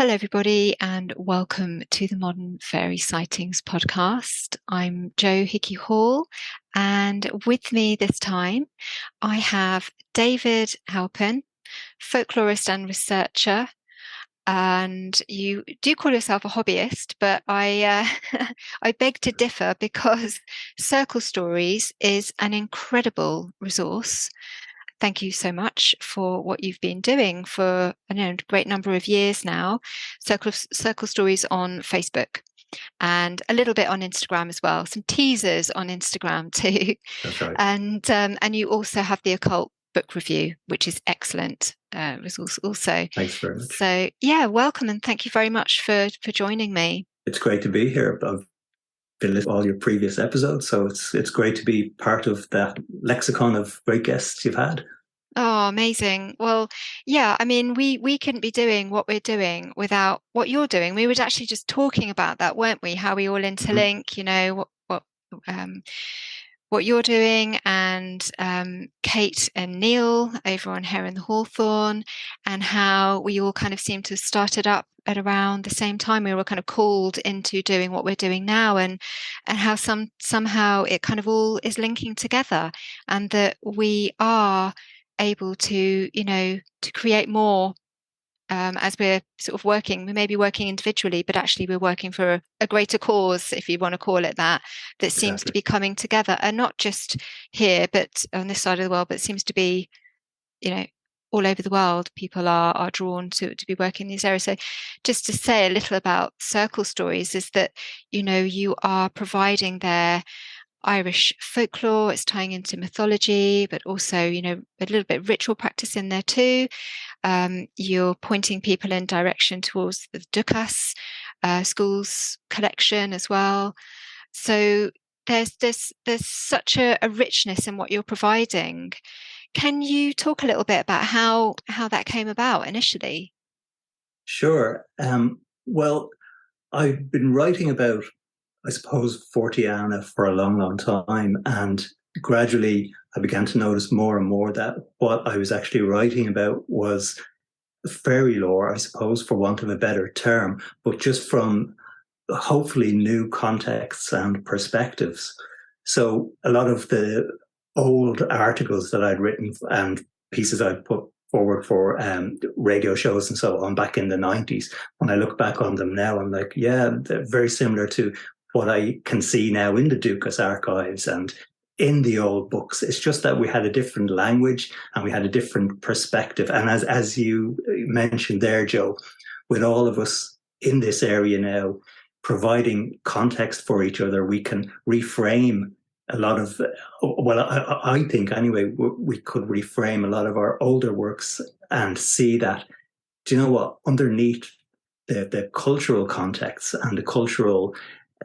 Hello, everybody, and welcome to the Modern Fairy Sightings Podcast. I'm Jo Hickey Hall, and with me this time, I have David Halpin, folklorist and researcher. And you do call yourself a hobbyist, but I I beg to differ because Circle Stories is an incredible resource. Thank you so much for what you've been doing for a great number of years now. Circle Stories on Facebook and a little bit on Instagram as well. Some teasers on Instagram too. That's right. And you also have the Occult book review, which is excellent resource also. Thanks very much. So yeah, welcome and thank you very much for joining me. It's great to be here. I've been listening to all your previous episodes, so it's great to be part of that lexicon of great guests you've had. Oh, amazing. Well, yeah, I mean, we couldn't be doing what we're doing without what you're doing. We were actually just talking about that, weren't we? How we all interlink, what you're doing, and Kate and Neil over on Hare and the Hawthorn, and how we all kind of seem to have started up at around the same time. We were kind of called into doing what we're doing now, and how somehow it kind of all is linking together, and that we are able to create more as we're sort of working. We may be working individually, but actually we're working for a greater cause, if you want to call it that seems to be coming together, and not just here, but on this side of the world, but it seems to be, all over the world. People are drawn to be working in these areas. So just to say a little about Circle Stories is that, you are providing their Irish folklore, it's tying into mythology, but also, a little bit ritual practice in there too. You're pointing people in direction towards the Duchas, Schools Collection as well. So there's such a richness in what you're providing. Can you talk a little bit about how that came about initially? Sure. Well, I've been writing about, I suppose, Forteana for a long, long time. And gradually I began to notice more and more that what I was actually writing about was fairylore, I suppose, for want of a better term, but just from hopefully new contexts and perspectives. So a lot of the old articles that I'd written and pieces I'd put forward for radio shows and so on back in the 90s, when I look back on them now, I'm like, yeah, they're very similar to what I can see now in the Duchas archives and in the old books. It's just that we had a different language and we had a different perspective. And as you mentioned there, Jo, with all of us in this area now providing context for each other, we can reframe a lot of, well, I think anyway, we could reframe a lot of our older works and see that, do you know what, underneath the cultural contexts and the cultural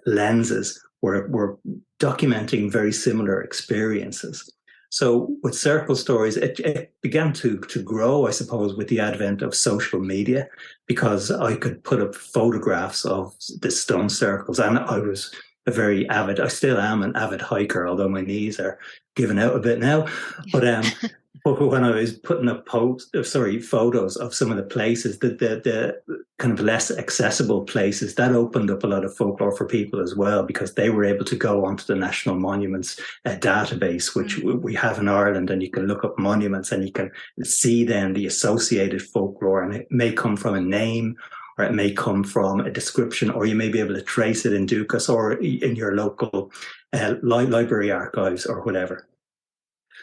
lenses, we're documenting very similar experiences. So with Circle Stories, it began to grow, I suppose, with the advent of social media, because I could put up photographs of the stone circles, and I was I still am an avid hiker, although my knees are giving out a bit now. But when I was putting up photos of some of the places, the kind of less accessible places, that opened up a lot of folklore for people as well, because they were able to go onto the National Monuments database, which we have in Ireland, and you can look up monuments and you can see then the associated folklore, and it may come from a name, or it may come from a description, or you may be able to trace it in Duchas or in your local library archives or whatever.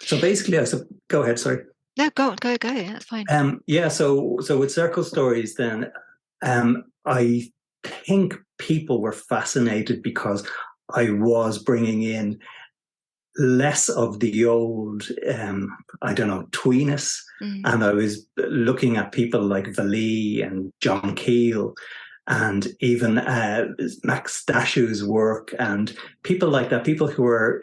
So basically, go ahead, sorry. No, go. Yeah, that's fine. So with Circle Stories then, I think people were fascinated because I was bringing in less of the old, tweeness. And I was looking at people like Vallée and John Keel, and even Max Dashu's work, and people like that, people who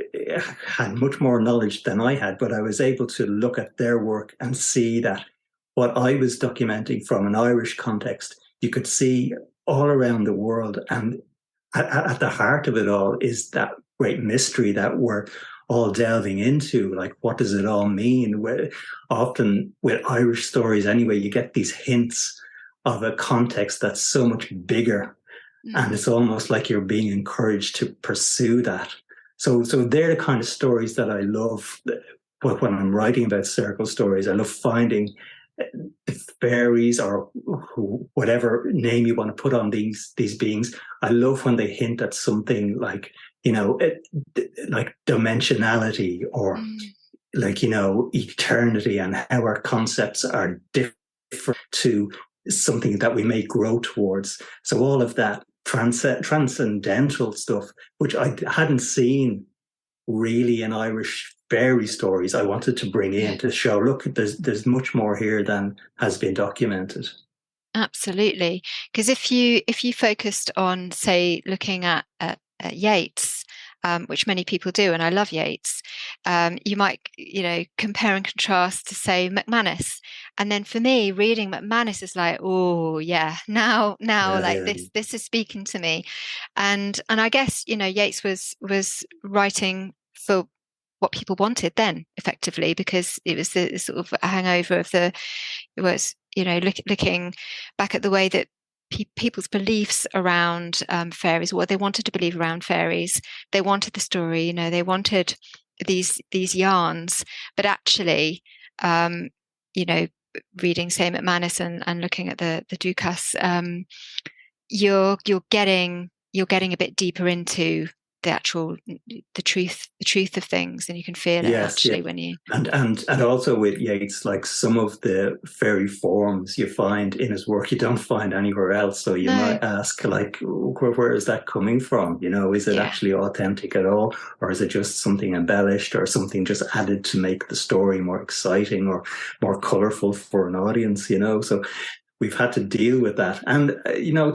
had much more knowledge than I had, but I was able to look at their work and see that what I was documenting from an Irish context, you could see all around the world. And at the heart of it all is that great mystery that we're all delving into, like, what does it all mean? Often with Irish stories anyway, you get these hints of a context that's so much bigger. And it's almost like you're being encouraged to pursue that. So they're the kind of stories that I love. When I'm writing about circle stories, I love finding the fairies, or whatever name you want to put on these beings. I love when they hint at something like, like dimensionality, or like, eternity, and how our concepts are different to something that we may grow towards. So all of that transcendental stuff, which I hadn't seen really in Irish fairy stories, I wanted to bring in to show, look, there's much more here than has been documented. Absolutely. Because if you focused on, say, looking at Yeats, which many people do, and I love Yeats, you might, compare and contrast to, say, McManus. And then for me, reading McManus is like, oh yeah, now this is speaking to me. And I guess, Yeats was writing for what people wanted then, effectively, because it was the sort of hangover of it was, looking back at the way that people's beliefs around fairies, what they wanted to believe around fairies. They wanted the story, they wanted these yarns, but actually, reading, say, McManus and looking at the Duchas, you're getting a bit deeper into the truth of things, and you can feel it actually when you and also with Yeats, like some of the fairy forms you find in his work you don't find anywhere else. So you might ask, like, where is that coming from? Is it actually authentic at all, or is it just something embellished, or something just added to make the story more exciting or more colorful for an audience? So we've had to deal with that. And,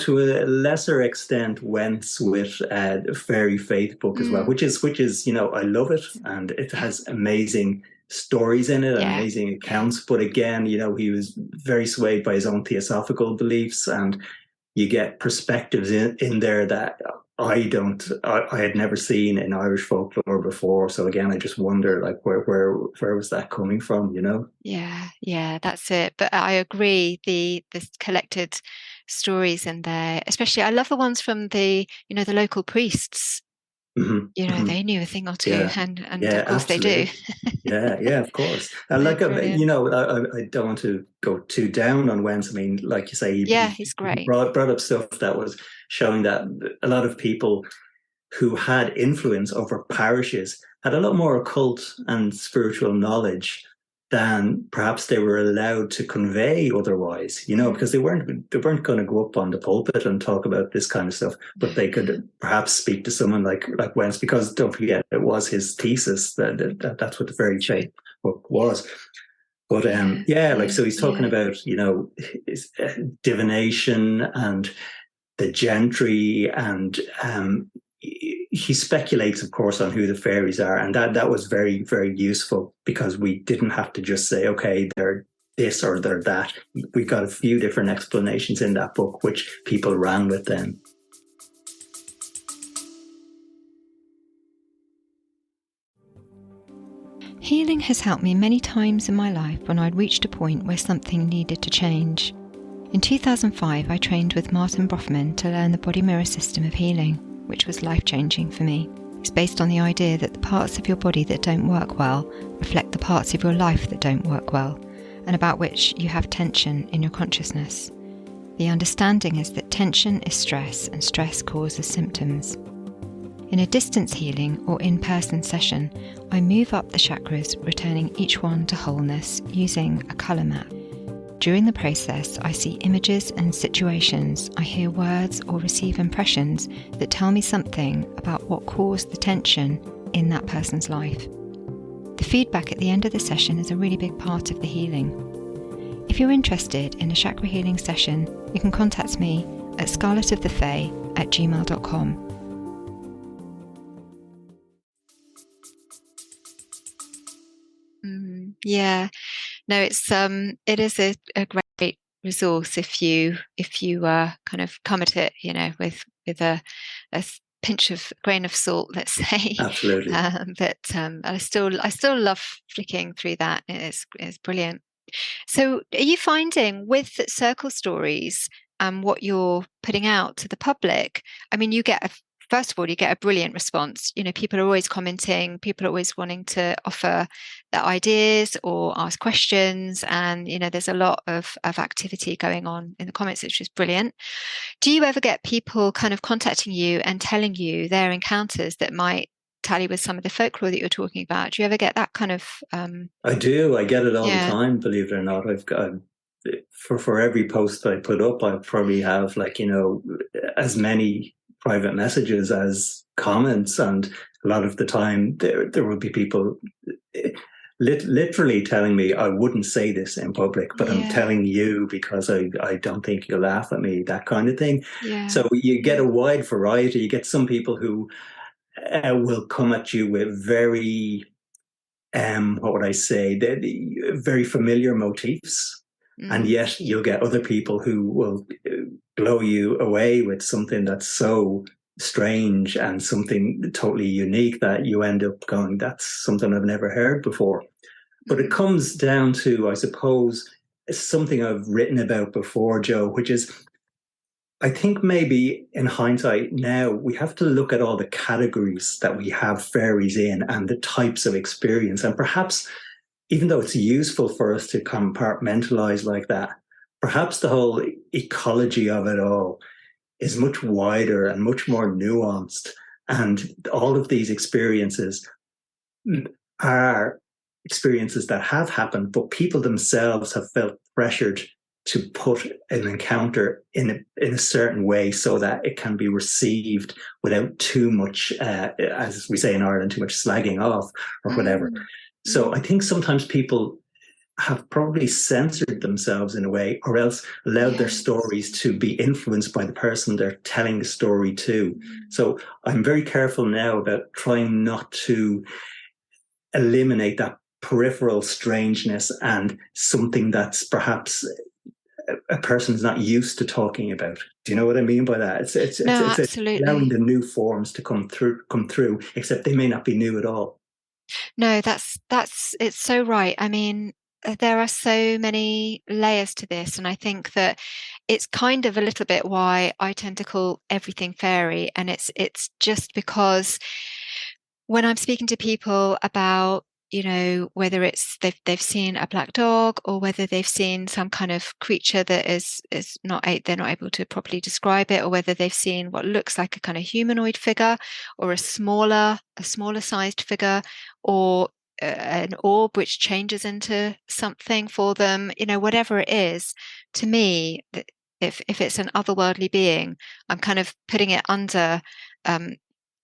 to a lesser extent, Wentz with the Fairy Faith book as well, which is, I love it. And it has amazing stories in it, and amazing accounts. But again, he was very swayed by his own theosophical beliefs, and you get perspectives in there that I had never seen in Irish folklore before. So again, I just wonder, like, where was that coming from, Yeah, that's it. But I agree, the collected stories in there, especially, I love the ones from the local priests. They knew a thing or two, and of course absolutely. they do. Yeah, of course. And like, I don't want to go too down on Wentz. I mean, like you say, he's great. He brought up stuff that was showing that a lot of people who had influence over parishes had a lot more occult and spiritual knowledge than perhaps they were allowed to convey otherwise, because they weren't going to go up on the pulpit and talk about this kind of stuff, but they could perhaps speak to someone like Wentz, because don't forget, it was his thesis that's what the Fairy Faith book was. But so he's talking about, divination and the gentry, and he speculates, of course, on who the fairies are, and that was very, very useful, because we didn't have to just say, okay, they're this or they're that. We got a few different explanations in that book, which people ran with then. Healing has helped me many times in my life when I'd reached a point where something needed to change. In 2005, I trained with Martin Brofman to learn the body mirror system of healing, which was life-changing for me. It's based on the idea that the parts of your body that don't work well reflect the parts of your life that don't work well, and about which you have tension in your consciousness. The understanding is that tension is stress, and stress causes symptoms. In a distance healing or in-person session, I move up the chakras, returning each one to wholeness using a colour map. During the process, I see images and situations, I hear words or receive impressions that tell me something about what caused the tension in that person's life. The feedback at the end of the session is a really big part of the healing. If you're interested in a chakra healing session, you can contact me at scarletofthefae@gmail.com. Yeah, no, it is a great resource if you kind of come at it, with a pinch of grain of salt, let's say. Absolutely. But I still love flicking through that. It's brilliant. So are you finding with circle stories and what you're putting out to the public, I mean, first of all, you get a brilliant response. You know, people are always commenting, people are always wanting to offer their ideas or ask questions. And, you know, there's a lot of activity going on in the comments, which is brilliant. Do you ever get people kind of contacting you and telling you their encounters that might tally with some of the folklore that you're talking about? Do you ever get that kind of I do. I get it all the yeah. time, believe it or not. I've got for every post I put up, I probably have as many private messages as comments, and a lot of the time there will be people literally telling me, I wouldn't say this in public, but I'm telling you because I don't think you'll laugh at me, that kind of thing. So you get a wide variety. You get some people who will come at you with very, what would I say, very familiar motifs. And yet you'll get other people who will blow you away with something that's so strange and something totally unique that you end up going, that's something I've never heard before. But it comes down to, I suppose, something I've written about before, Joe, which is, I think maybe in hindsight now, we have to look at all the categories that we have fairies in and the types of experience. And perhaps, even though it's useful for us to compartmentalize like that, perhaps the whole ecology of it all is much wider and much more nuanced. And all of these experiences are experiences that have happened, but people themselves have felt pressured to put an encounter in a certain way so that it can be received without too much, as we say in Ireland, too much slagging off or whatever. So I think sometimes people have probably censored themselves in a way, or else allowed their stories to be influenced by the person they're telling the story to. So I'm very careful now about trying not to eliminate that peripheral strangeness and something that's perhaps a person's not used to talking about. Do you know what I mean by that? It's absolutely. allowing the new forms to come through, except they may not be new at all. No, that's it's so right. I mean, there are so many layers to this, and I think that it's kind of a little bit why I tend to call everything fairy, and it's just because when I'm speaking to people about, you know, whether it's they've seen a black dog or whether they've seen some kind of creature that is not, they're not able to properly describe it, or whether they've seen what looks like a kind of humanoid figure or a smaller sized figure, or an orb which changes into something for them, you know, whatever it is, to me, if it's an otherworldly being, I'm kind of putting it under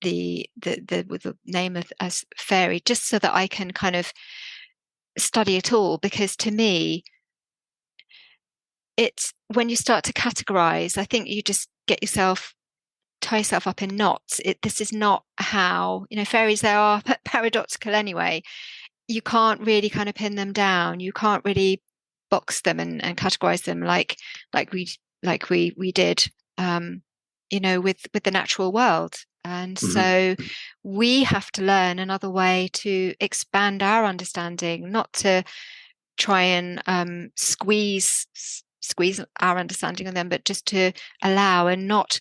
with the name of as fairy, just so that I can kind of study it all. Because to me, it's when you start to categorize, I think you just tie yourself up in knots. This is not how, you know, fairies, they are paradoxical anyway. You can't really kind of pin them down. You can't really box them and categorize them like we did, you know, with the natural world. And so we have to learn another way to expand our understanding, not to try and squeeze our understanding on them, but just to allow, and not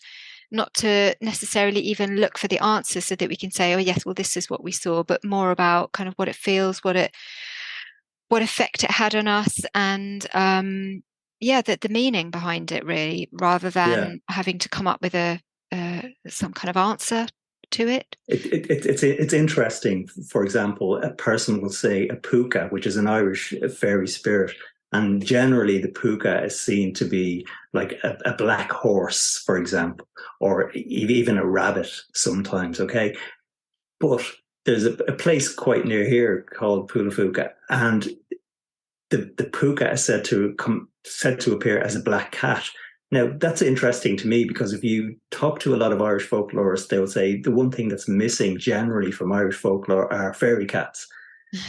to necessarily even look for the answers so that we can say, oh yes, well, this is what we saw, but more about kind of what it feels, what effect it had on us, and the meaning behind it, really, rather than having to come up with some kind of answer to it. It's interesting. For example, a person will say a puka, which is an Irish fairy spirit, and generally the puka is seen to be like a black horse, for example, or even a rabbit sometimes. Okay, but there's a place quite near here called Pulafuka, and the puka is said to appear as a black cat. Now, that's interesting to me, because if you talk to a lot of Irish folklorists, they'll say the one thing that's missing generally from Irish folklore are fairy cats.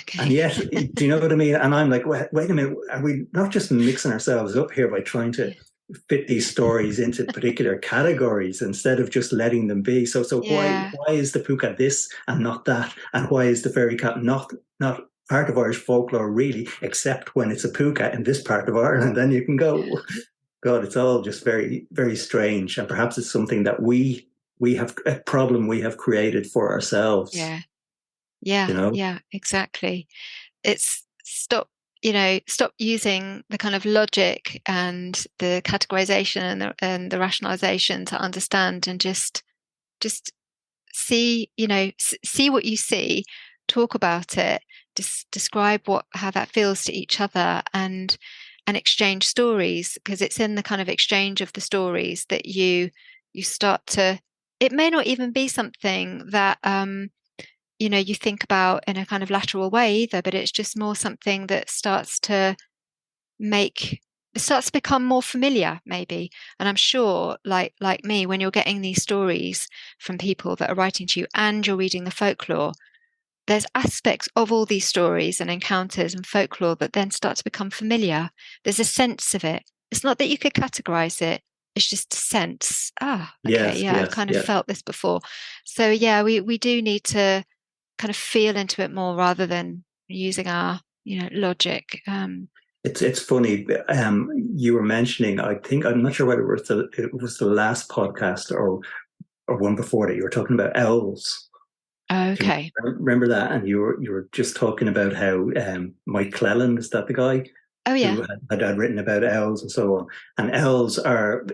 Okay. And yet, do you know what I mean? And I'm like, wait a minute, are we not just mixing ourselves up here by trying to fit these stories into particular categories instead of just letting them be? So why is the puka this and not that? And why is the fairy cat not part of Irish folklore, really, except when it's a puka in this part of Ireland. Then you can go, God, it's all just very, very strange. And perhaps it's something that we have a problem we have created for ourselves. Yeah. Yeah. You know? Yeah, exactly. It's stop using the kind of logic and the categorization and the rationalization to understand, and just see, see what you see, talk about it, describe how that feels to each other, and exchange stories, because it's in the kind of exchange of the stories that you start to, it may not even be something that you think about in a kind of lateral way either, but it's just more something that starts to become more familiar, maybe. And I'm sure, like me, when you're getting these stories from people that are writing to you and you're reading the folklore, there's aspects of all these stories and encounters and folklore that then start to become familiar. There's a sense of it. It's not that you could categorize it. It's just a sense. Okay, Yes, yeah, I've yes, kind of yes. felt this before. So yeah, we do need to kind of feel into it more rather than using our logic. It's funny. You were mentioning. I think I'm not sure whether it was the last podcast or one before that. You were talking about owls. Do you Okay. remember that? And you were just talking about how Mike Clellan, is that the guy Oh yeah. who had written about owls and so on? And owls are,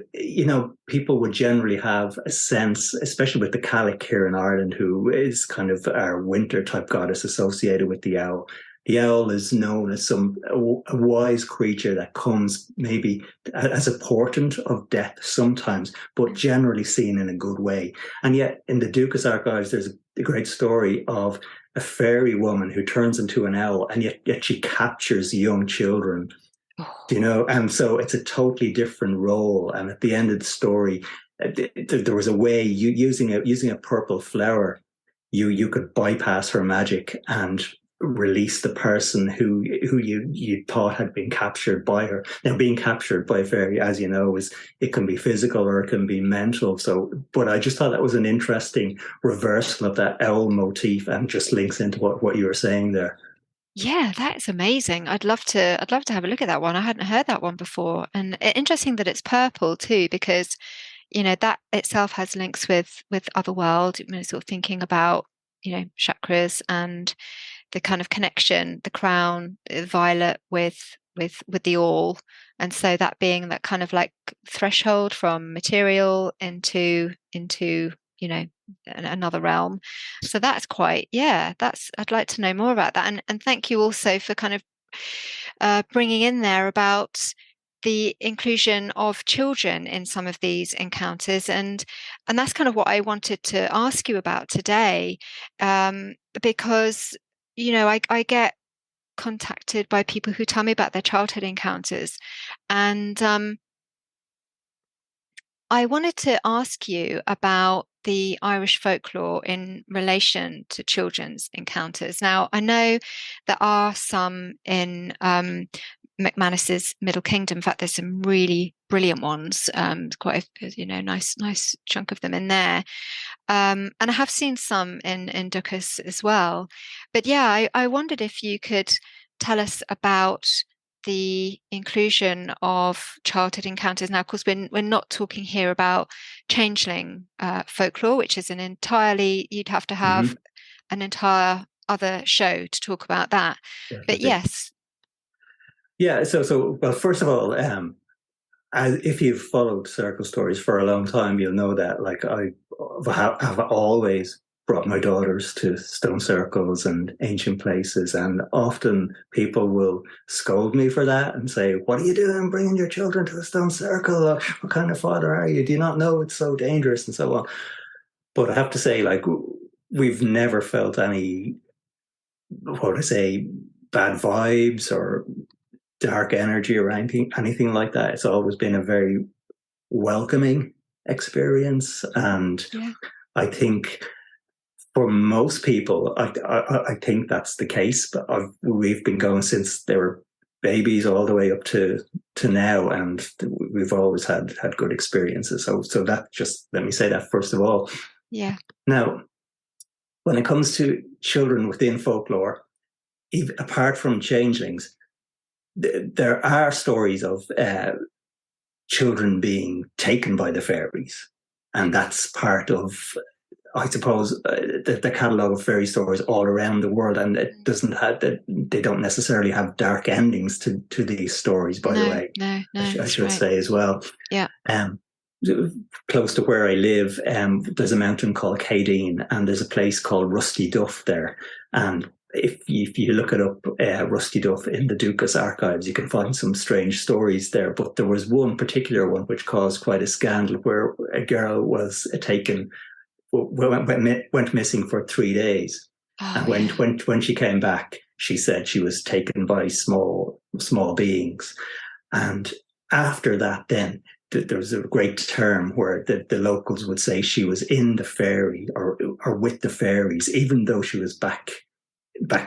people would generally have a sense, especially with the Calic here in Ireland, who is kind of our winter type goddess associated with the owl. The owl is known as a wise creature that comes maybe as a portent of death sometimes, but generally seen in a good way. And yet in the Duchas archives, there's a great story of a fairy woman who turns into an owl, and yet she captures young children. Oh. And so it's a totally different role. And at the end of the story, there was a way, using a purple flower, you could bypass her magic and release the person who you thought had been captured by her. Now, being captured by a fairy, as you know, it can be physical or it can be mental. So, but I just thought that was an interesting reversal of that owl motif, and just links into what you were saying there. Yeah, that's amazing. I'd love to have a look at that one. I hadn't heard that one before. And interesting that it's purple too, because that itself has links with otherworld. Sort of thinking about chakras and the kind of connection, the crown, violet with the all, and so that being that kind of like threshold from material into another realm. So that's quite, yeah, I'd like to know more about that, and thank you also for kind of bringing in there about the inclusion of children in some of these encounters, and that's kind of what I wanted to ask you about today, because I get contacted by people who tell me about their childhood encounters, and I wanted to ask you about the Irish folklore in relation to children's encounters. Now, I know there are some in McManus's Middle Kingdom. In fact, there's some really brilliant ones. Quite a nice chunk of them in there. And I have seen some in Duchas as well. But yeah, I wondered if you could tell us about the inclusion of childhood encounters. Now, of course, we're not talking here about changeling folklore, which is you'd have to have an entire other show to talk about that. But Definitely. yes. Yeah. So well, first of all, if you've followed circle stories for a long time, you'll know that like I have always brought my daughters to stone circles and ancient places, and often people will scold me for that and say, "What are you doing bringing your children to a stone circle? Or, what kind of father are you? Do you not know it's so dangerous?" and so on. But I have to say, like, we've never felt any, what would I say, bad vibes or dark energy or anything like that. It's always been a very welcoming experience, and Yeah. I think for most people, I think that's the case. But we've been going since they were babies all the way up to now, and we've always had good experiences. So that, just let me say that first of all. Yeah. Now, when it comes to children within folklore, apart from changelings, there are stories of children being taken by the fairies, and that's part of, I suppose, the catalogue of fairy stories all around the world. And it doesn't have that; they don't necessarily have dark endings to these stories. By the way, I should say as well. Yeah. Close to where I live, there's a mountain called Cadine, and there's a place called Rusty Duff there. And if you look it up, Rusty Duff in the Duchas archives, you can find some strange stories there. But there was one particular one which caused quite a scandal, where a girl was taken, went missing for 3 days. And when she came back, she said she was taken by small beings. And after that, then there was a great term where the locals would say she was in the fairy or with the fairies, even though she was back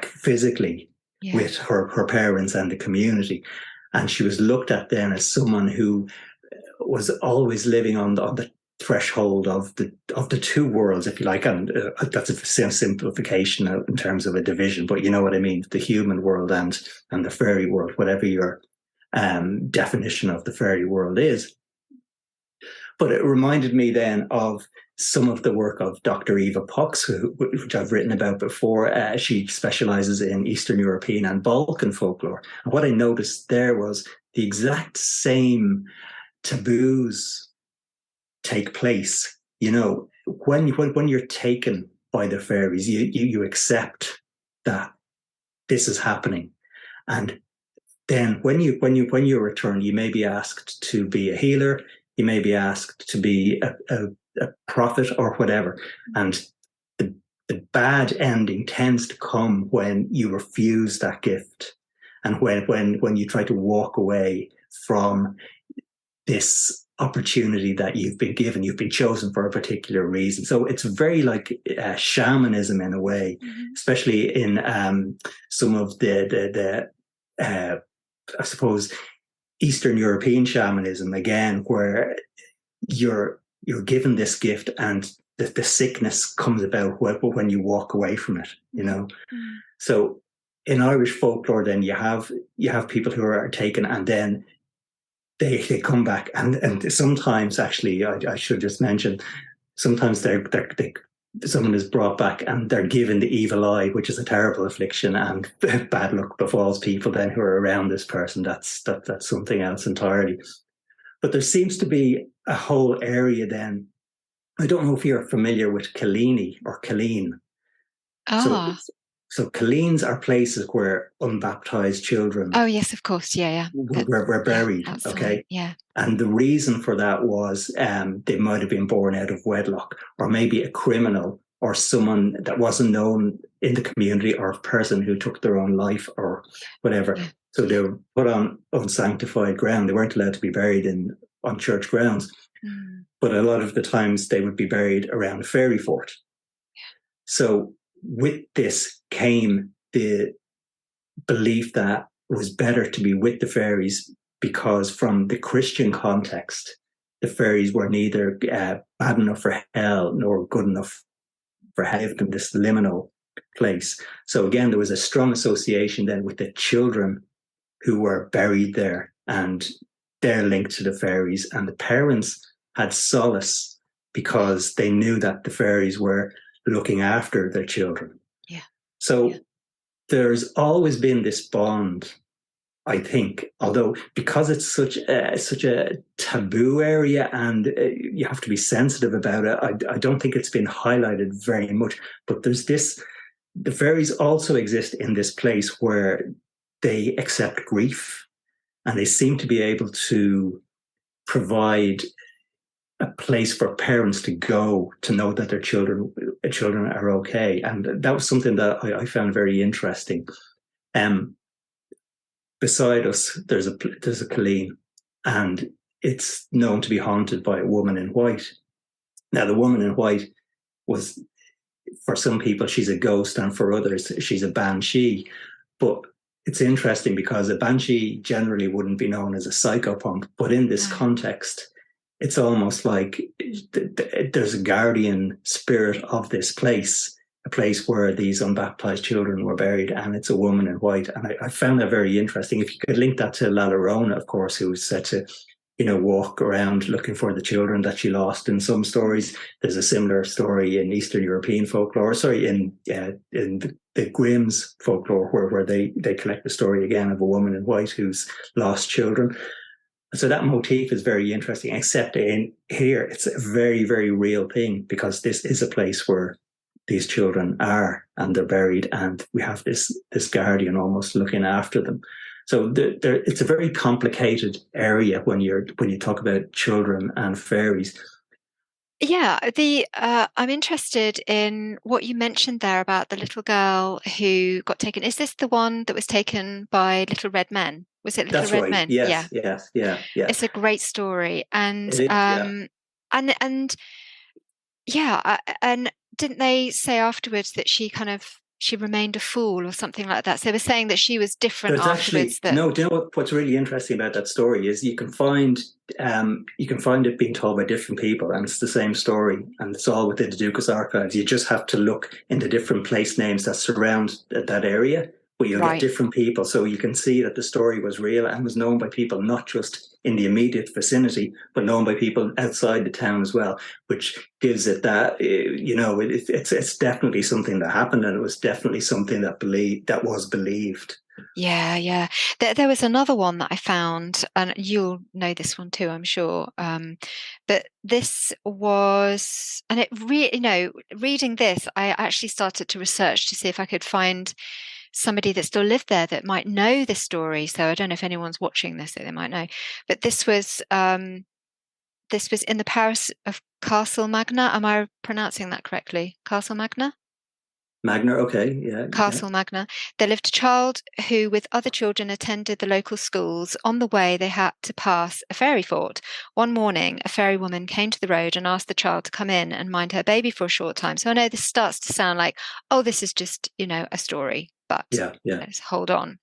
physically with her parents and the community. And she was looked at then as someone who was always living on the threshold of the two worlds, if you like. And that's a simplification in terms of a division, but you know what I mean, the human world and the fairy world, whatever your definition of the fairy world is. But it reminded me then of some of the work of Dr. Eva Pox, which I've written about before. She specializes in Eastern European and Balkan folklore. And what I noticed there was the exact same taboos take place. You know, when you're taken by the fairies, you accept that this is happening. And then when you return, you may be asked to be a healer, you may be asked to be a prophet or whatever. And the bad ending tends to come when you refuse that gift, and when you try to walk away from this opportunity that you've been given. You've been chosen for a particular reason. So it's very like shamanism in a way, especially in some of the I suppose Eastern European shamanism, again, where you're given this gift and the sickness comes about when you walk away from it, you know. So in Irish folklore, then you have people who are taken, and then they come back, and sometimes, actually, I should just mention, sometimes someone is brought back and they're given the evil eye, which is a terrible affliction, and bad luck befalls people then who are around this person. That's something else entirely. But there seems to be a whole area then. I don't know if you're familiar with Cillíns or Cillín. So Cillíns are places where unbaptized children. Oh yes, of course, were buried. Okay, And the reason for that was they might have been born out of wedlock, or maybe a criminal or someone that wasn't known in the community, or a person who took their own life or whatever. Yeah. So they were put on unsanctified ground. They weren't allowed to be buried on church grounds. But a lot of the times they would be buried around a fairy fort. So with this came the belief that it was better to be with the fairies, because from the Christian context, the fairies were neither bad enough for hell nor good enough for heaven, in this liminal place. So again, there was a strong association then with the children who were buried there, and they're linked to the fairies. And the parents had solace because they knew that the fairies were looking after their children. So there's always been this bond, I think, although because it's such a taboo area and you have to be sensitive about it, I don't think it's been highlighted very much. But there's this, the fairies also exist in this place where they accept grief, and they seem to be able to provide a place for parents to go to know that their children are okay. And that was something that I found very interesting. Beside us, there's a Cillín, and it's known to be haunted by a woman in white. Now, the woman in white was, for some people, she's a ghost, and for others, she's a banshee. But it's interesting because a banshee generally wouldn't be known as a psychopomp, but in this context, it's almost like there's a guardian spirit of this place, a place where these unbaptized children were buried, and it's a woman in white. And I found that very interesting. If you could link that to La Llorona, of course, who was said to, walk around looking for the children that she lost. In some stories, there's a similar story in Eastern European folklore. Sorry, in the Grimm's folklore, where they collect the story again of a woman in white who's lost children. So that motif is very interesting, except in here, it's a very, very real thing, because this is a place where these children are, and they're buried, and we have this guardian almost looking after them. So it's a very complicated area when you talk about children and fairies. Yeah, I'm interested in what you mentioned there about the little girl who got taken. Is this the one that was taken by Little Red Men? Was it Little That's Red right. Men? Yes, Yeah. yes, yeah. It's a great story, and It is, yeah. and yeah, and didn't they say afterwards that she remained a fool or something like that? So they were saying that she was different There's afterwards. actually no. Do you know what's really interesting about that story is you can find it being told by different people, and it's the same story, and it's all within the Duchess archives. You just have to look in the different place names that surround that area, but you'll get different people, so you can see that the story was real and was known by people not just in the immediate vicinity, but known by people outside the town as well, which gives it that, it's definitely something that happened, and it was definitely something that was believed. Yeah. There was another one that I found, and you'll know this one too, I'm sure. But this was, and it really, reading this, I actually started to research to see if I could find somebody that still lived there that might know this story. So I don't know if anyone's watching this, so they might know. But this was in the parish of Castle Magna. Am I pronouncing that correctly? Castle Magna? Magna, okay, yeah. Castle Magna. There lived a child who, with other children, attended the local schools. On the way, they had to pass a fairy fort. One morning, a fairy woman came to the road and asked the child to come in and mind her baby for a short time. So I know this starts to sound like, oh, this is just, a story, but let's hold on.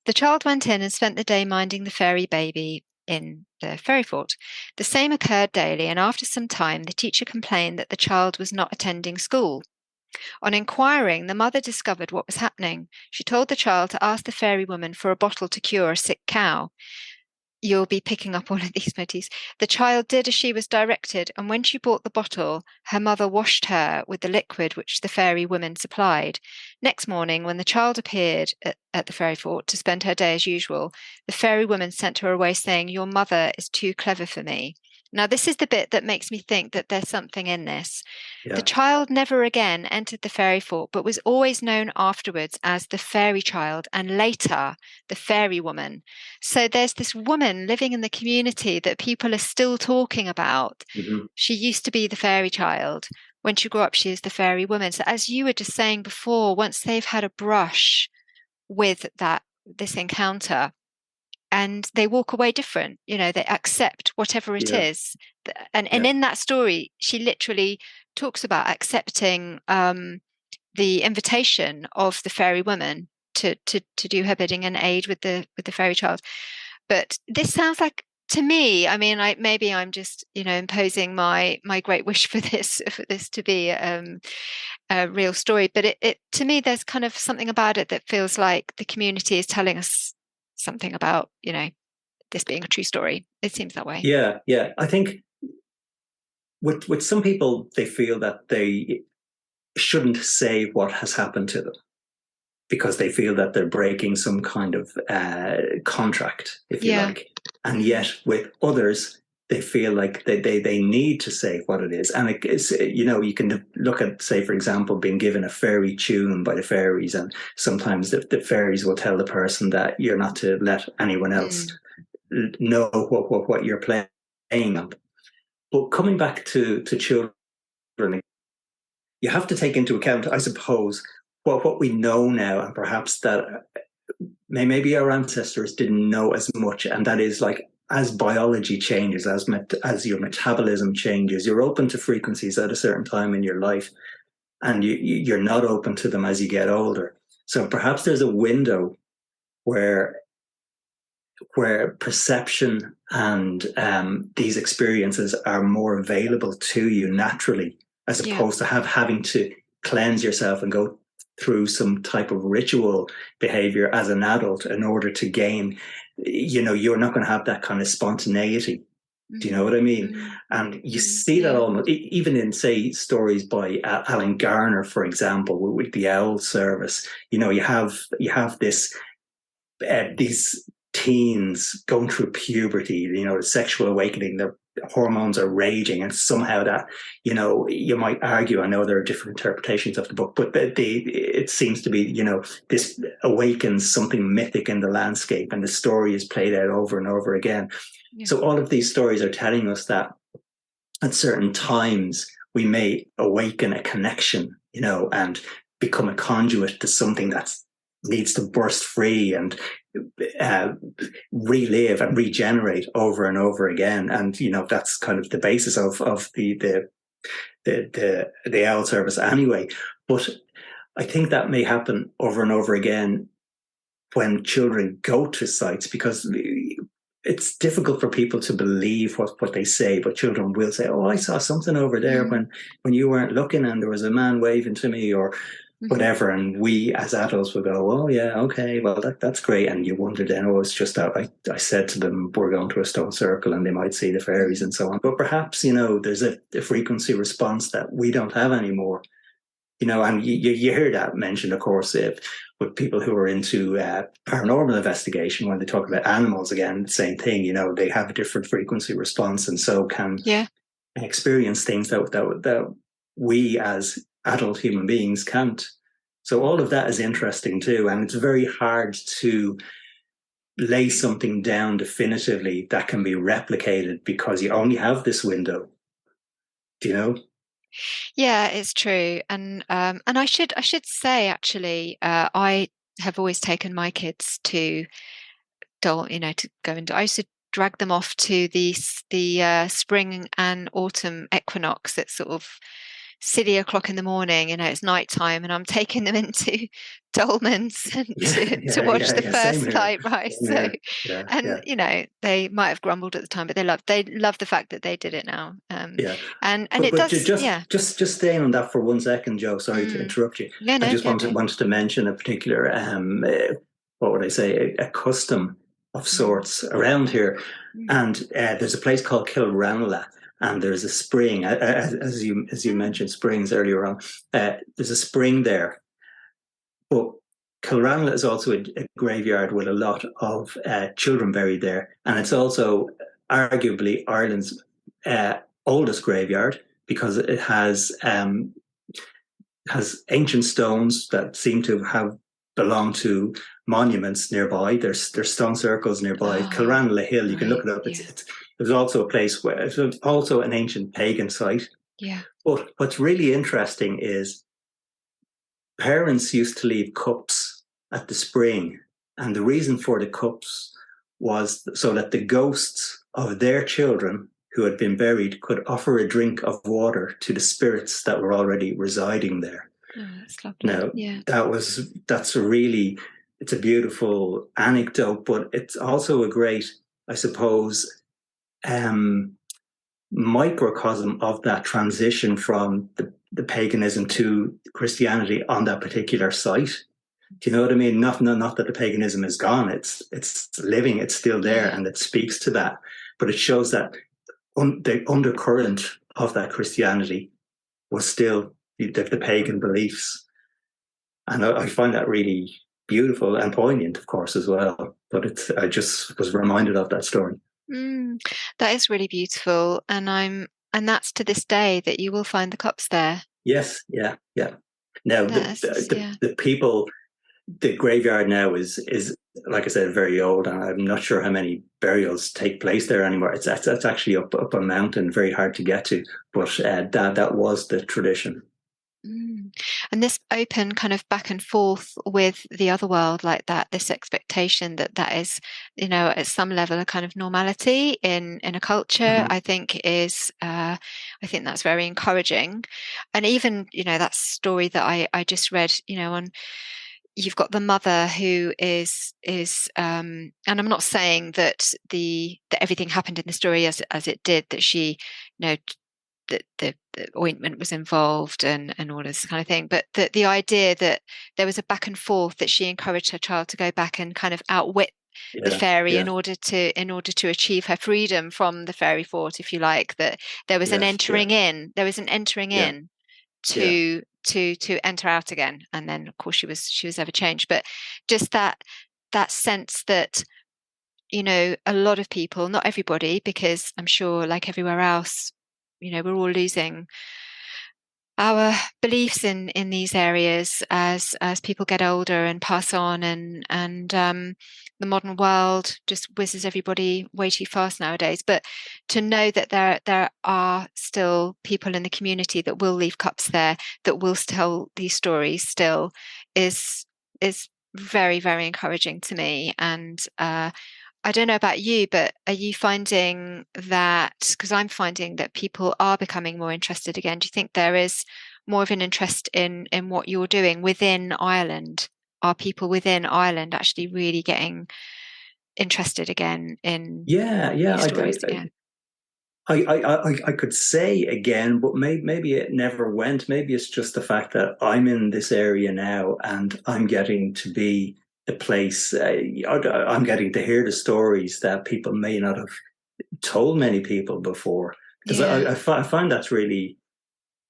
The child went in and spent the day minding the fairy baby in the fairy fort. The same occurred daily, and after some time, the teacher complained that the child was not attending school. On inquiring, the mother discovered what was happening. She told the child to ask the fairy woman for a bottle to cure a sick cow. You'll be picking up all of these motifs. The child did as she was directed, and when she brought the bottle, her mother washed her with the liquid which the fairy woman supplied. Next morning, when the child appeared at the fairy fort to spend her day as usual, the fairy woman sent her away saying, "Your mother is too clever for me." Now, this is the bit that makes me think that there's something in this. Yeah. The child never again entered the fairy fort, but was always known afterwards as the fairy child and later the fairy woman. So there's this woman living in the community that people are still talking about. Mm-hmm. She used to be the fairy child. When she grew up, she is the fairy woman. So as you were just saying before, once they've had a brush with this encounter, and they walk away different, they accept whatever it is. And in that story, she literally talks about accepting the invitation of the fairy woman to do her bidding and aid with the fairy child. But this sounds like, to me, I mean, maybe I'm just, imposing my great wish for this to be a real story. But it to me, there's kind of something about it that feels like the community is telling us something about, this being a true story. It seems that way. Yeah. I think with some people, they feel that they shouldn't say what has happened to them because they feel that they're breaking some kind of contract, if you like. And yet with others, they feel like they need to say what it is. And it's, you can look at, say, for example, being given a fairy tune by the fairies, and sometimes the fairies will tell the person that you're not to let anyone else know what you're playing on. But coming back to children, you have to take into account, I suppose, what we know now, and perhaps that maybe our ancestors didn't know as much, and that is like, as biology changes, as your metabolism changes, you're open to frequencies at a certain time in your life, and you're not open to them as you get older. So perhaps there's a window where perception and these experiences are more available to you naturally, as opposed to having to cleanse yourself and go through some type of ritual behavior as an adult in order to gain, you're not going to have that kind of spontaneity. Do you know what I mean? And you see that almost even in, say, stories by Alan Garner, for example, with the Owl Service. You have this these teens going through puberty, the sexual awakening, their hormones are raging, and somehow that, you might argue, I know there are different interpretations of the book, but it seems to be, this awakens something mythic in the landscape, and the story is played out over and over again. Yeah. So all of these stories are telling us that at certain times we may awaken a connection, and become a conduit to something that needs to burst free and relive and regenerate over and over again. And that's kind of the basis of the Owl Service anyway. But I think that may happen over and over again when children go to sites, because it's difficult for people to believe what they say, but children will say, "Oh, I saw something over there when you weren't looking, and there was a man waving to me," or whatever. And we as adults will go, "Oh yeah, okay, well that's great." And you wonder then, "Oh, it's just that I said to them we're going to a stone circle and they might see the fairies," and so on. But perhaps, there's a frequency response that we don't have anymore. And you hear that mentioned, of course, with people who are into paranormal investigation, when they talk about animals, again, the same thing. They have a different frequency response, and so can experience things that we as adult human beings can't. So all of that is interesting too, and it's very hard to lay something down definitively that can be replicated, because you only have this window. Do you know? Yeah, it's true. And I should say, actually, I have always taken my kids to go into. I used to drag them off to the spring and autumn equinox at sort of silly o'clock in the morning. It's nighttime, and I'm taking them into Dolman's to watch the first light rise. They might have grumbled at the time, but they love the fact that they did it now. And it does. Just staying on that for 1 second, Joe. Sorry to interrupt you. I just wanted to mention a particular what would I say, a custom of sorts around here, and there's a place called Kilranla. And there's a spring, as you mentioned springs earlier on. There's a spring there, but Kilranla is also a graveyard with a lot of children buried there, and it's also arguably Ireland's oldest graveyard, because it has ancient stones that seem to have belonged to monuments nearby. There's stone circles nearby. Kilranla Hill, you can look it up. There's also a place where it's also an ancient pagan site. Yeah. But what's really interesting is parents used to leave cups at the spring, and the reason for the cups was so that the ghosts of their children who had been buried could offer a drink of water to the spirits that were already residing there. Oh, that's lovely. Now, it's a beautiful anecdote, but it's also a great, I suppose, microcosm of that transition from the paganism to Christianity on that particular site. Do you know what I mean? Not that the paganism is gone. It's living. It's still there, and it speaks to that. But it shows that the undercurrent of that Christianity was still the pagan beliefs, and I find that really beautiful and poignant, of course, as well. But I just was reminded of that story. That is really beautiful, and that's to this day that you will find the cups there. Yes, yeah. Now the people, the graveyard now is like I said, very old, and I'm not sure how many burials take place there anymore. It's actually up a mountain, very hard to get to, but that was the tradition. And this open kind of back and forth with the other world like that, this expectation that is, at some level a kind of normality in a culture, I think is, I think that's very encouraging. And even, that story that I just read, on, you've got the mother who is, and I'm not saying that everything happened in the story as it did, that she, that the the ointment was involved and all this kind of thing. But the idea that there was a back and forth, that she encouraged her child to go back and kind of outwit the fairy in order to achieve her freedom from the fairy fort, if you like, that there was an entering in, to enter out again. And then of course she was ever changed. But just that sense that, you know, a lot of people, not everybody, because I'm sure like everywhere else, you know, we're all losing our beliefs in these areas as people get older and pass on, and the modern world just whizzes everybody way too fast nowadays. But to know that there are still people in the community that will leave cups there, that will tell these stories still, is very, very encouraging to me. And I don't know about you, but are you finding that, because I'm finding that people are becoming more interested again, do you think there is more of an interest in what you're doing within Ireland? Are people within Ireland actually really getting interested again in these stories again? I could say again, but maybe it never went. Maybe it's just the fact that I'm in this area now and I'm getting to be the place. I'm getting to hear the stories that people may not have told many people before. Because I find that's really,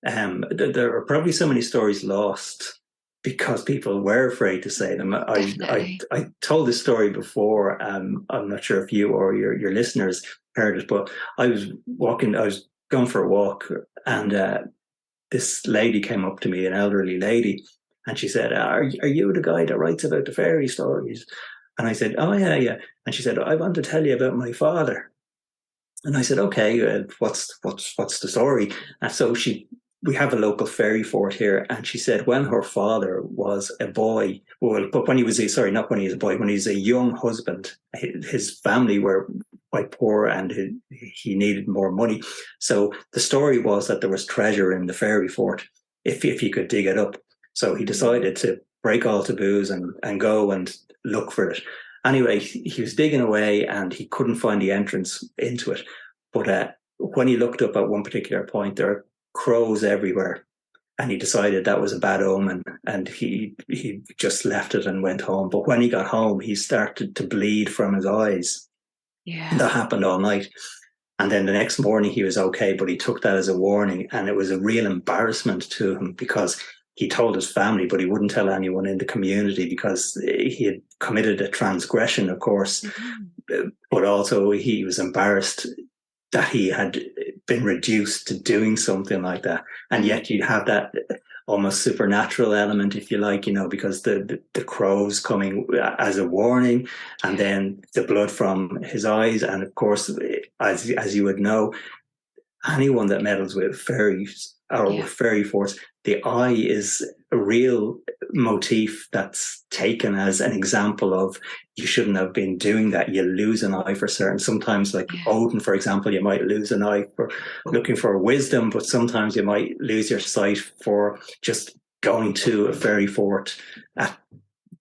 there are probably so many stories lost because people were afraid to say them. I told this story before. I'm not sure if you or your listeners heard it, but I was going for a walk, and this lady came up to me, an elderly lady, and she said, are you the guy that writes about the fairy stories? And I said, oh yeah. And she said, I want to tell you about my father. And I said, okay, what's the story? And so we have a local fairy fort here, and she said when her father was a boy, but when he was not when he was a boy, when he was a young husband, his family were quite poor and he needed more money. So the story was that there was treasure in the fairy fort if he could dig it up. So he decided to break all taboos and go and look for it. Anyway, he was digging away and he couldn't find the entrance into it. But when he looked up at one particular point, there are crows everywhere, and he decided that was a bad omen, and he just left it and went home. But when he got home, he started to bleed from his eyes. And that happened all night. And then the next morning he was okay, but he took that as a warning, and it was a real embarrassment to him because he told his family, but he wouldn't tell anyone in the community because he had committed a transgression, of course. Mm-hmm. But also he was embarrassed that he had been reduced to doing something like that. And yet you'd have that almost supernatural element, if you like, you know, because the crows coming as a warning, and then the blood from his eyes. And of course, as you would know, anyone that meddles with fairies or fairy forts, the eye is a real motif that's taken as an example of you shouldn't have been doing that. You lose an eye for certain. Sometimes, like Odin, for example, you might lose an eye for looking for wisdom, but sometimes you might lose your sight for just going to a fairy fort at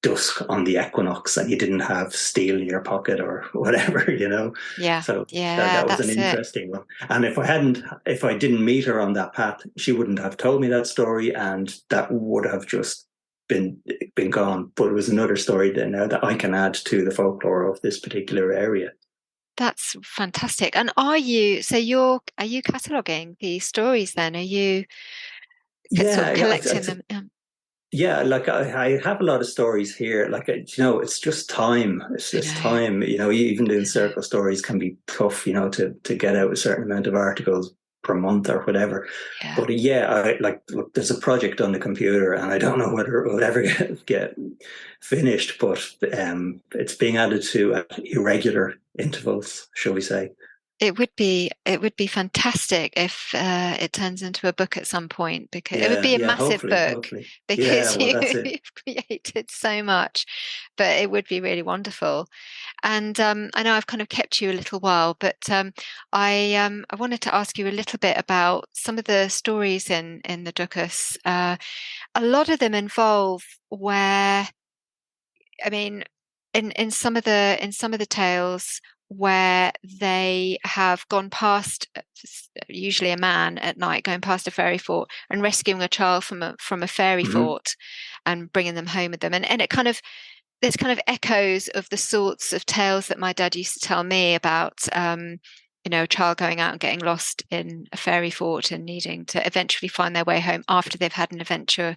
dusk on the equinox and you didn't have steel in your pocket or whatever, you know. So that was an interesting one. And if I didn't meet her on that path, she wouldn't have told me that story, and that would have just been gone. But it was another story then now that I can add to the folklore of this particular area. That's fantastic. And are you cataloguing these stories then? Are you sort of collecting them? Yeah, like I have a lot of stories here. Like, you know, it's just time. It's just time. You know, even doing circle stories can be tough, you know, to get out a certain amount of articles per month or whatever. But look, there's a project on the computer and I don't know whether it will ever get finished, but it's being added to at irregular intervals, shall we say. It would be fantastic if it turns into a book at some point, because it would be a massive book because you've created so much, but it would be really wonderful. And I know I've kind of kept you a little while, but I wanted to ask you a little bit about some of the stories in the Duchas. A lot of them involve where, I mean, in some of the tales where they have gone past, usually a man at night, going past a fairy fort and rescuing a child from a fairy fort and bringing them home with them. And it kind of, there's kind of echoes of the sorts of tales that my dad used to tell me about, a child going out and getting lost in a fairy fort and needing to eventually find their way home after they've had an adventure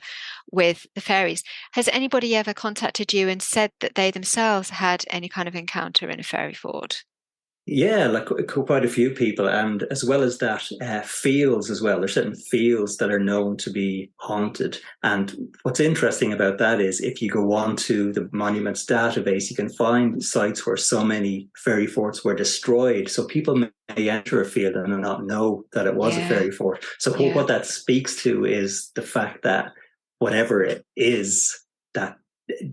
with the fairies. Has anybody ever contacted you and said that they themselves had any kind of encounter in a fairy fort? Yeah, like quite a few people, and as well as that, fields as well. There's certain fields that are known to be haunted, and what's interesting about that is if you go on to the monuments database, you can find sites where so many fairy forts were destroyed. So people may enter a field and not know that it was a fairy fort. So what that speaks to is the fact that whatever it is that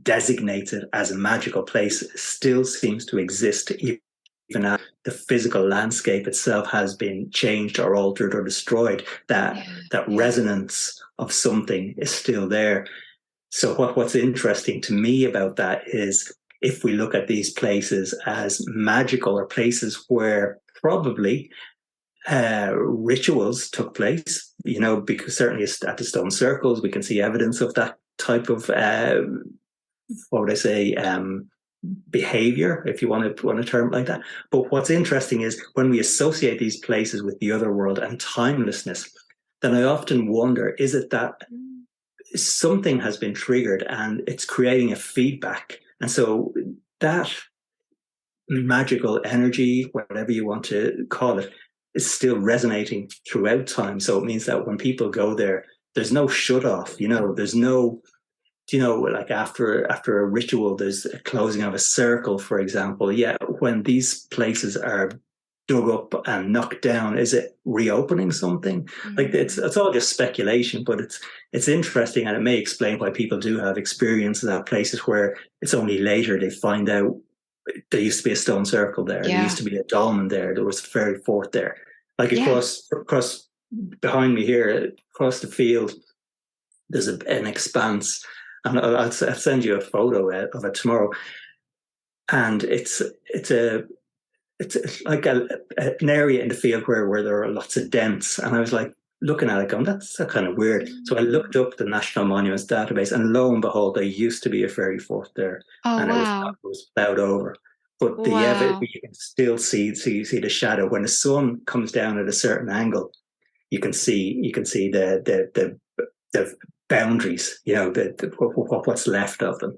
designates it as a magical place still seems to exist, even as the physical landscape itself has been changed or altered or destroyed, that resonance of something is still there. So what's interesting to me about that is if we look at these places as magical or places where probably rituals took place, because certainly at the stone circles, we can see evidence of that type of, what would I say, behavior, if you want to term it like that. But what's interesting is when we associate these places with the other world and timelessness, then I often wonder, is it that something has been triggered and it's creating a feedback? And so that magical energy, whatever you want to call it, is still resonating throughout time. So it means that when people go there, there's no shut off, there's no, like after a ritual, there's a closing of a circle, for example. Yeah, when these places are dug up and knocked down, is it reopening something? Like it's all just speculation, but it's interesting, and it may explain why people do have experiences at places where it's only later they find out there used to be a stone circle there. There used to be a dolmen there. There was a fairy fort there. Like across behind me here, across the field, there's an expanse. And I'll send you a photo of it tomorrow. And it's like an area in the field where there are lots of dents. And I was like looking at it going, that's kind of weird. So I looked up the National Monuments database, and lo and behold, there used to be a fairy fort there. Oh, and wow. it was plowed over. But the evidence, you can still see the shadow. When the sun comes down at a certain angle, you can see the boundaries, what's left of them.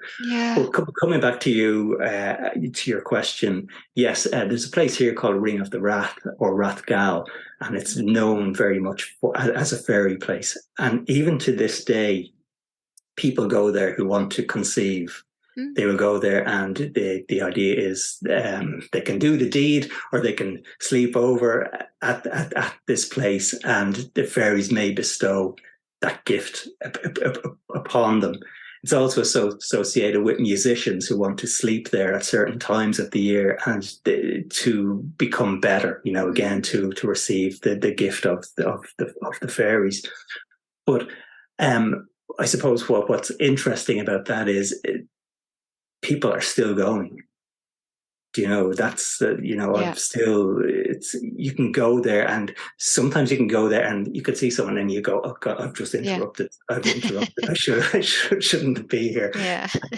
But coming back to you, to your question, yes, there's a place here called Ring of the Rath, or Rathgal, and it's known very much as a fairy place. And even to this day, people go there who want to conceive. They will go there, and the idea is they can do the deed, or they can sleep over at this place, and the fairies may bestow that gift upon them. It's also associated with musicians who want to sleep there at certain times of the year and to become better, again, to receive the gift of the fairies. But I suppose what's interesting about that is people are still going. That's I'm still, you can go there, and sometimes you can go there and you could see someone and you go, oh God, I've just interrupted. I've interrupted. I shouldn't be here.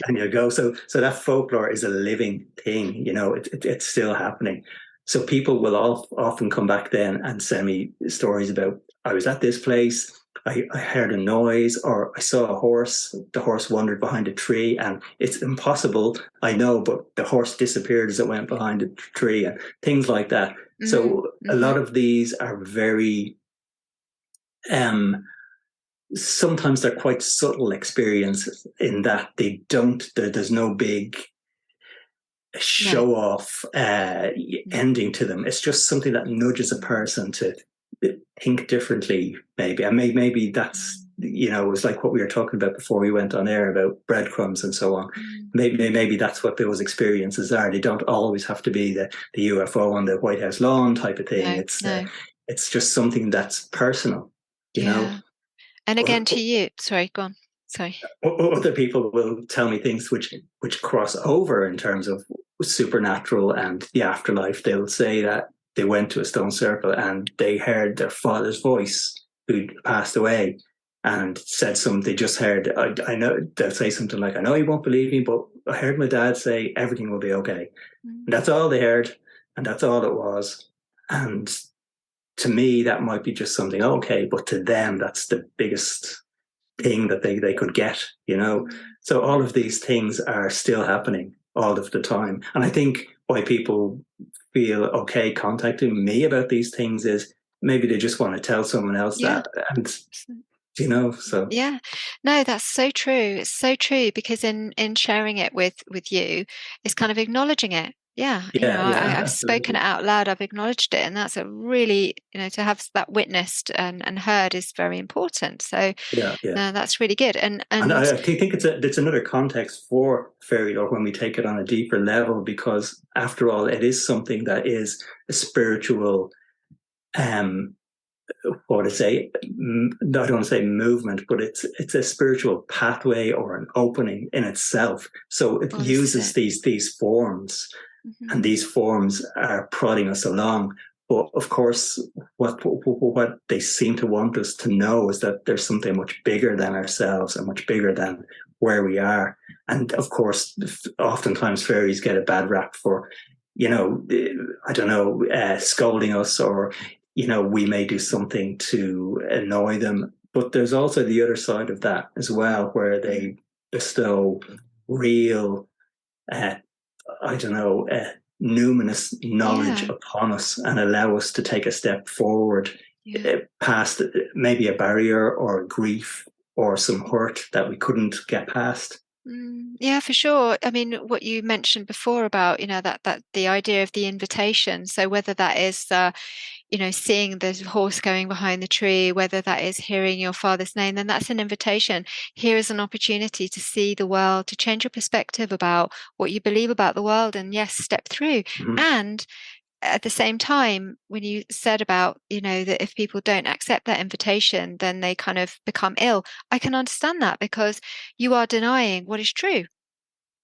And you go. So that folklore is a living thing, it's still happening. So people will often come back then and send me stories about, I was at this place, I heard a noise, or I saw a horse. The horse wandered behind a tree, and it's impossible, I know, but the horse disappeared as it went behind a tree, and things like that. So a lot of these are very, sometimes they're quite subtle experiences in that there's no big show off ending to them. It's just something that nudges a person to think differently, maybe. And maybe that's, it's like what we were talking about before we went on air about breadcrumbs and so on. Maybe that's what those experiences are. They don't always have to be the UFO on the White House lawn type of thing. It's just something that's personal, know. And again, to you, sorry, go on. Sorry. Other people will tell me things which cross over in terms of supernatural and the afterlife, they'll say that they went to a stone circle and they heard their father's voice who'd passed away and said something. They just heard, I know, they'll say something like, I know you won't believe me, but I heard my dad say everything will be okay. And that's all they heard, and that's all it was. And to me, that might be just something okay, but to them, that's the biggest thing that they could get, you know. So all of these things are still happening all of the time. And I think why people feel okay contacting me about these things is maybe they just want to tell someone else that. And, you know, so. Yeah, no, that's so true. It's so true, because in sharing it with you, it's kind of acknowledging it. Yeah, I've spoken it out loud, I've acknowledged it, and that's a really, to have that witnessed and heard is very important. So yeah, no, that's really good. And I think it's another context for fairy lore when we take it on a deeper level, because after all, it is something that is a spiritual, what would I say? I don't want to say movement, but it's a spiritual pathway or an opening in itself. So it uses these forms, and these forms are prodding us along. But of course, what they seem to want us to know is that there's something much bigger than ourselves and much bigger than where we are. And of course, oftentimes fairies get a bad rap for, I don't know, scolding us, or, we may do something to annoy them. But there's also the other side of that as well, where they bestow real, numinous knowledge upon us and allow us to take a step forward past maybe a barrier or a grief or some hurt that we couldn't get past. Yeah, for sure. I mean, what you mentioned before about, that the idea of the invitation. So whether that is seeing the horse going behind the tree, whether that is hearing your father's name, then that's an invitation. Here is an opportunity to see the world, to change your perspective about what you believe about the world, and yes, step through. And at the same time, when you said about, that if people don't accept that invitation, then they kind of become ill, I can understand that, because you are denying what is true.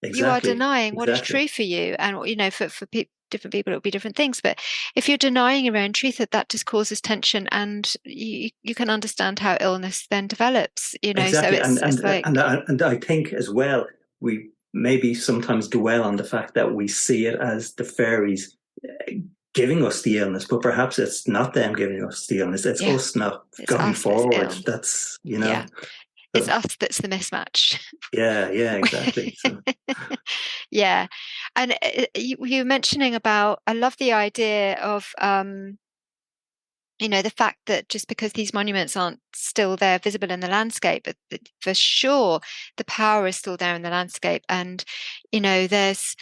Exactly. You are denying what is true for you. And, for different people, it'll be different things. But if you're denying your own truth, that just causes tension, and you can understand how illness then develops, Exactly. So it's like... and I think as well, we maybe sometimes dwell on the fact that we see it as the fairies giving us the illness, but perhaps it's not them giving us the illness. It's us not going forward. That's, Yeah. It's us that's the mismatch. Yeah, exactly. So. Yeah. And you were mentioning about, I love the idea of, the fact that just because these monuments aren't still there visible in the landscape, but for sure the power is still there in the landscape. And, there's,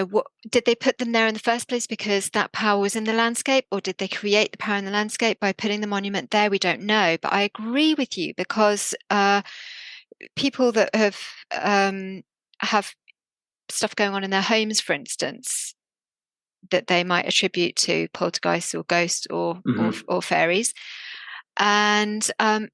what did they put them there in the first place because that power was in the landscape, or did they create the power in the landscape by putting the monument there? We don't know. But I agree with you, because people that have stuff going on in their homes, for instance, that they might attribute to poltergeists or ghosts or fairies. And the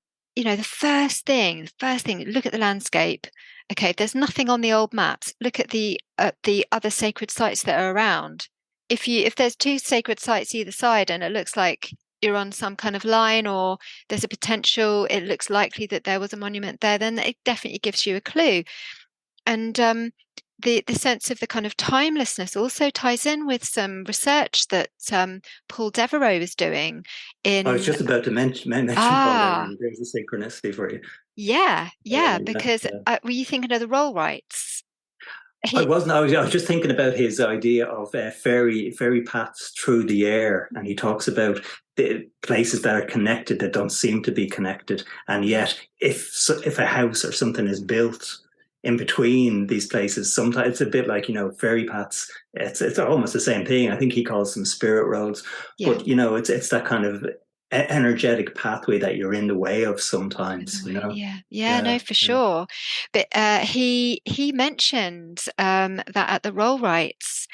first thing, look at the landscape. Okay, there's nothing on the old maps. Look at the other sacred sites that are around. If there's two sacred sites either side, and it looks like you're on some kind of line, or there's a potential, it looks likely that there was a monument there, then it definitely gives you a clue. And the sense of the kind of timelessness also ties in with some research that Paul Devereaux is doing. I was just about to mention Paul Devereaux. There's a synchronicity for you. Yeah, because were you thinking of the roll rights? I wasn't. I was just thinking about his idea of fairy paths through the air, and he talks about the places that are connected that don't seem to be connected, and yet if a house or something is built in between these places, sometimes it's a bit like, fairy paths. It's almost the same thing. I think he calls them spirit roads, but it's that kind of energetic pathway that you're in the way of sometimes. No, for sure. But he mentioned that at the roll rights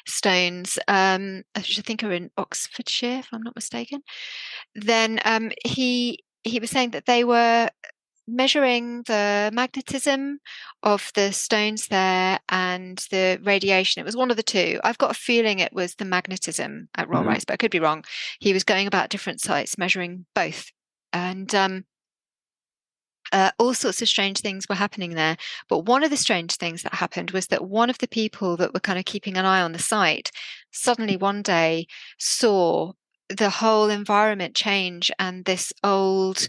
stones, which I think are in Oxfordshire, if I'm not mistaken, then he was saying that they were measuring the magnetism of the stones there and the radiation. It was one of the two. I've got a feeling it was the magnetism at Roll Hmm. Rise, but I could be wrong. He was going about different sites measuring both. And all sorts of strange things were happening there. But one of the strange things that happened was that one of the people that were kind of keeping an eye on the site suddenly one day saw the whole environment change, and this old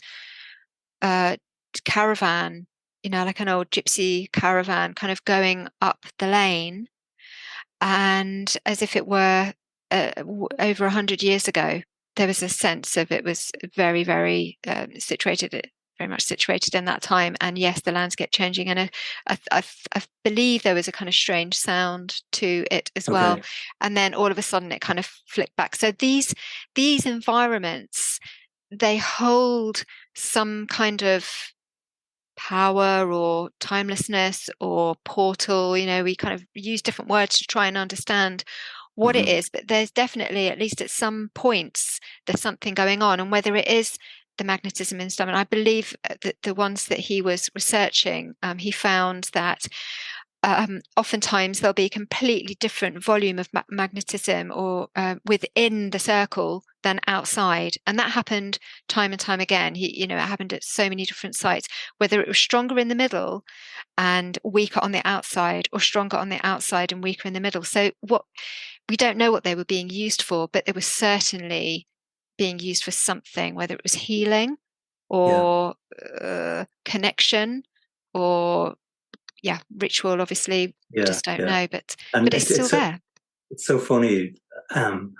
uh, caravan, like an old gypsy caravan, kind of going up the lane, and as if it were over 100 years ago. There was a sense of it was very, very situated, very much situated in that time. And yes, the landscape changing, and I believe there was a kind of strange sound to it as well. Okay. And then all of a sudden, it kind of flicked back. So these environments, they hold some kind of power or timelessness or portal. We kind of use different words to try and understand what it Hmm. is, but there's definitely, at least at some points, there's something going on. And whether it is the magnetism in stone, and I believe that the ones that he was researching, he found that oftentimes there'll be a completely different volume of magnetism or within the circle than outside, and that happened time and time again. It happened at so many different sites, whether it was stronger in the middle and weaker on the outside, or stronger on the outside and weaker in the middle. So what we don't know what they were being used for, but they were certainly being used for something, whether it was healing Yeah. or connection or yeah, ritual. Obviously, we Yeah. just don't Yeah. know, but And it's still there. it's so funny. Um,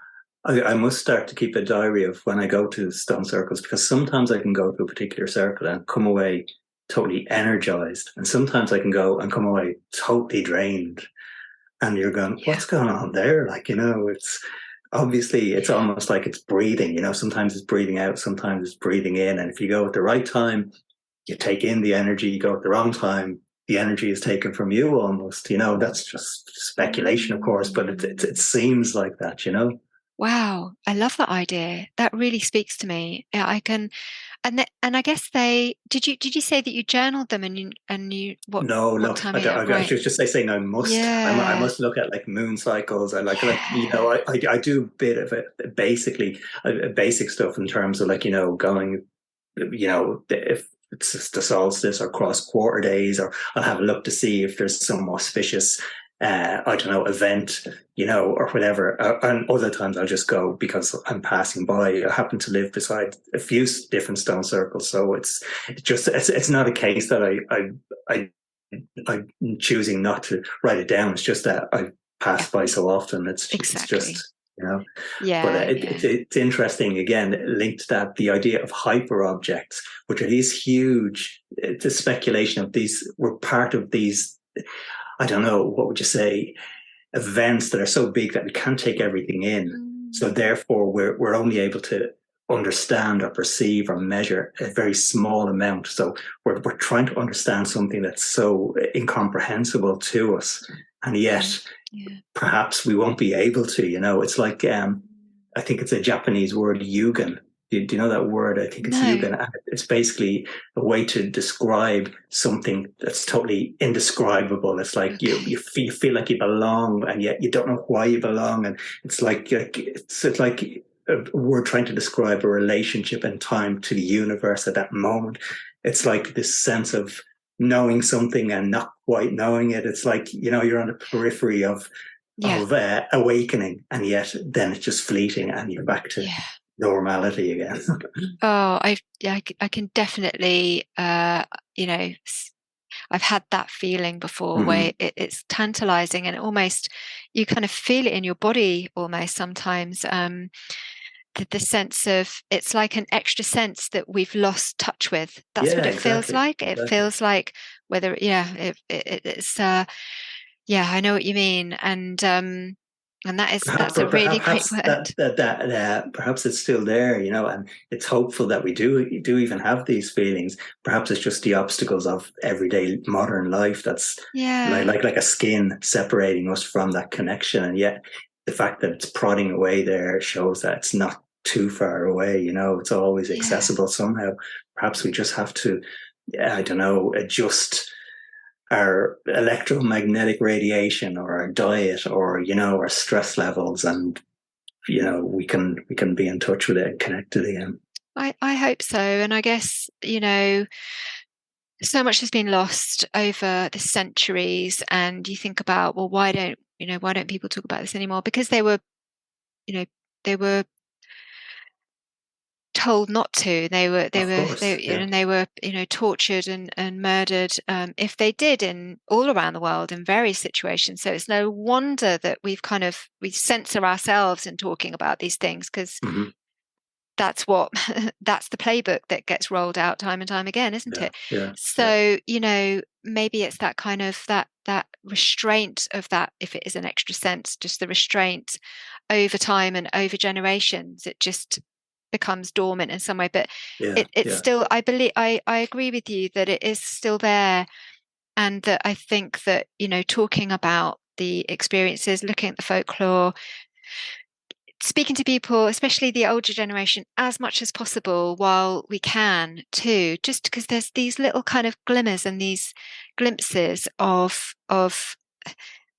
I must start to keep a diary of when I go to stone circles, because sometimes I can go to a particular circle and come away totally energized, and sometimes I can go and come away totally drained. And you're going, Yeah. what's going on there? It's obviously, it's almost like it's breathing. Sometimes it's breathing out, sometimes it's breathing in. And if you go at the right time, you take in the energy. You go at the wrong time, the energy is taken from you almost. That's just speculation, of course, but it seems like that. Wow, I love that idea. That really speaks to me. Yeah, I can, and I guess they did you say that you journaled them and you No, what no, time of year? I Right. should just saying I must. I Yeah. must look at like moon cycles. I Yeah. I do a bit of it, basically basic stuff in terms of like going, if it's the solstice or cross quarter days, or I'll have a look to see if there's some auspicious, I don't know, event, or whatever. And other times I'll just go because I'm passing by. I happen to live beside a few different stone circles, so it's not a case that I'm choosing not to write it down. It's just that I Yeah. pass by so often. It's Exactly. just, you know. But Yeah. Yeah. it's interesting, again, linked to that, the idea of hyper objects, which are these huge, the speculation of these, we're part of these, I don't know, what would you say, events that are so big that we can't take everything in. So Mm. therefore, we're only able to understand or perceive or measure a very small amount. So we're trying to understand something that's so incomprehensible to us, and Yeah. yet Yeah. perhaps we won't be able to. It's like I think it's a Japanese word, yugen. Do you know that word? I think it's No. yugen. It's basically a way to describe something that's totally indescribable. It's like Okay. you feel like you belong, and yet you don't know why you belong. And it's like it's like we're trying to describe a relationship and time to the universe at that moment. It's like this sense of knowing something and not quite knowing it. It's like you're on the periphery of Yeah. awakening, and yet then it's just fleeting, and you're back to Yeah. normality again. Oh, I can definitely, I've had that feeling before where Mm-hmm. it's tantalizing, and almost you kind of feel it in your body almost sometimes. The sense of it's like an extra sense that we've lost touch with. That's what Yeah, it feels exactly, like. It exactly. feels like whether, yeah, it's, yeah, I know what you mean. And that's a really great Perhaps word. perhaps it's still there, and it's hopeful that we do even have these feelings. Perhaps it's just the obstacles of everyday modern life that's like Yeah. like a skin separating us from that connection, and yet the fact that it's prodding away there shows that it's not too far away. It's always Yeah. accessible somehow. Perhaps we just have to I don't know, adjust our electromagnetic radiation or our diet or, our stress levels, and, we can be in touch with it and connected again. I hope so. And I guess, so much has been lost over the centuries, and you think about, well, why don't people talk about this anymore? Because they were told not to. They were tortured and murdered if they did, in all around the world in various situations. So it's no wonder that we censor ourselves in talking about these things, because that's the playbook that gets rolled out time and time again, isn't it? Yeah. So, maybe it's that kind of that restraint of that, if it is an extra sense, just the restraint over time and over generations, it just becomes dormant in some way. But it's still, I believe, I agree with you that it is still there. And that I think that, talking about the experiences, looking at the folklore, speaking to people, especially the older generation, as much as possible while we can too, just because there's these little kind of glimmers and these glimpses of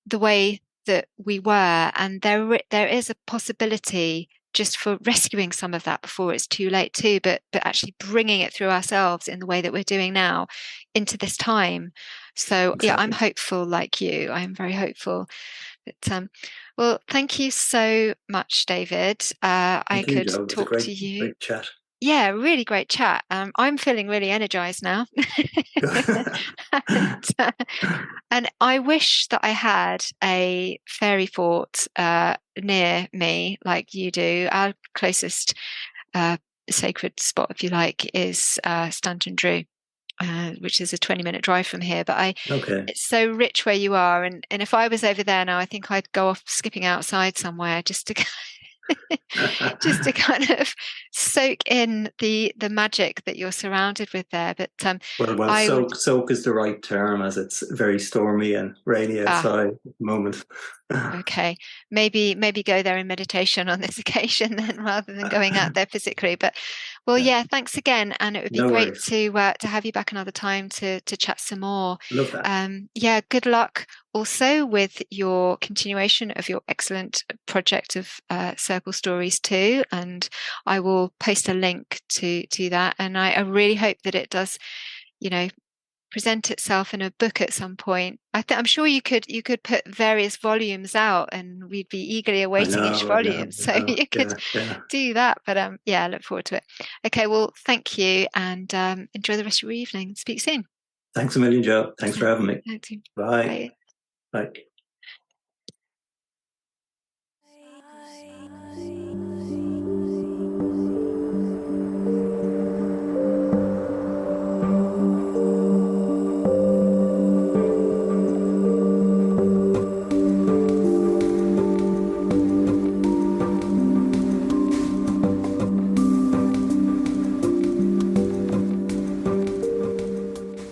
the way that we were, and there is a possibility just for rescuing some of that before it's too late too, but actually bringing it through ourselves in the way that we're doing now into this time. So exactly. Yeah, I'm hopeful like you. I'm very hopeful. But well, thank you so much, David. I could talk to you. Great chat. Yeah, really great chat. I'm feeling really energized now. And I wish that I had a fairy fort near me like you do. Our closest sacred spot, if you like, is Stanton Drew. Which is a 20-minute drive from here, but it's so rich where you are, and if I was over there now, I think I'd go off skipping outside somewhere just to kind of soak in the magic that you're surrounded with there. But soak is the right term, as it's very stormy and rainy outside at the moment. Okay, maybe go there in meditation on this occasion then, rather than going out there physically. But yeah, thanks again, and it would be great to have you back another time to chat some more. Love that. Good luck also with your continuation of your excellent project of circle stories too, and I will post a link to that, and I really hope that it does, present itself in a book at some point. I'm sure you could put various volumes out, and we'd be eagerly awaiting each volume. So you could do that. But I look forward to it. Okay, well, thank you, and enjoy the rest of your evening. Speak soon. Thanks a million, Jo. Thanks for having me. Thank you. Bye. Bye.